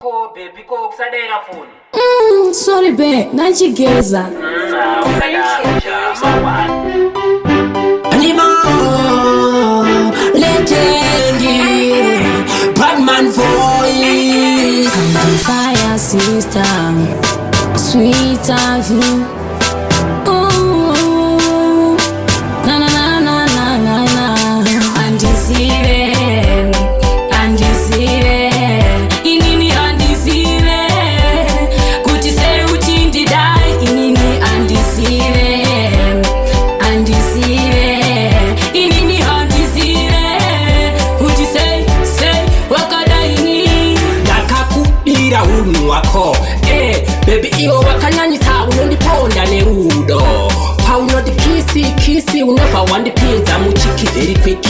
Ko baby ko kusadera phone. Sorry babe, najigeza. Anima legendary Batman voice. I'm the fire sister, sweet of you. Ooh, na na na na na na na. Undeceived, undeceived. Inini undeceived. Kuti say uchindi die. Inini undeceived, undeceived. Inini undeceived. Kuti say wakada ini. Ndakakudira unhu wako baby iwo wakanyanyisa unondiponda nerudo paunondikisi unobva wandipinza muchiki very quick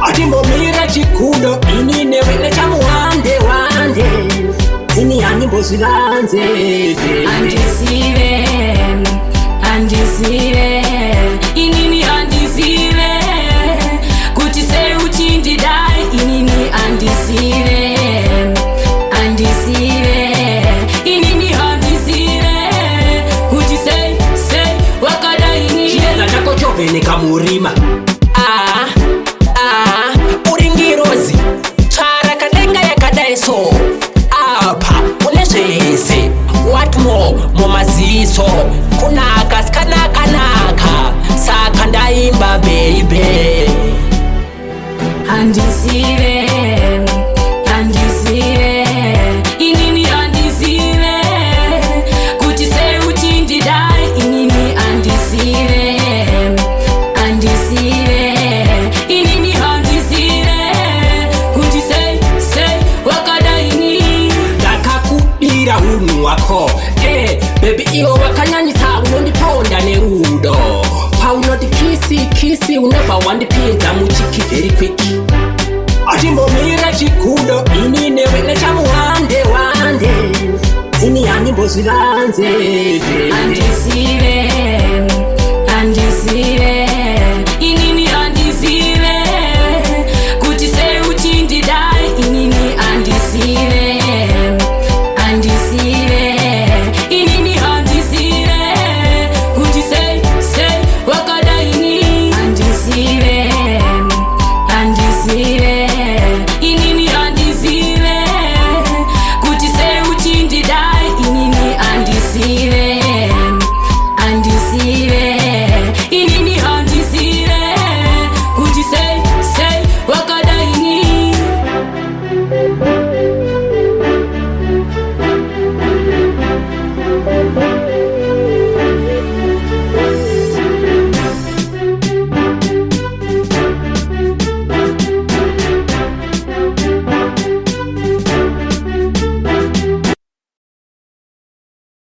atimbomira chikudo ini newe nechamuwande ini handimbozvivanze Undeceived, undeceived. Inini undeceived. Kuti say uchindi die. Inini undeceived, undeceived. Inini undeceived. Kuti say wakada ini. chiedza chako chovheneka murima uringirozi tsvara kadenga yakadai so apa une zvese watmo mumaziso kunaka sikanakanaka saka ndaimba baby Undeceived, undeceived. Inini undeceived. Kuti say uchindi die. Inini undeceived, undeceived. Inini undeceived. Kuti say wakada ini. ndakakudira unhu wako baby iwo wakanyanyisa unondiponda nerudo paunondikisi unobva wandipinza muchiki very quick atimbomira chikudo ini newe nechamuwande ini handimbozvivanze Undeceived,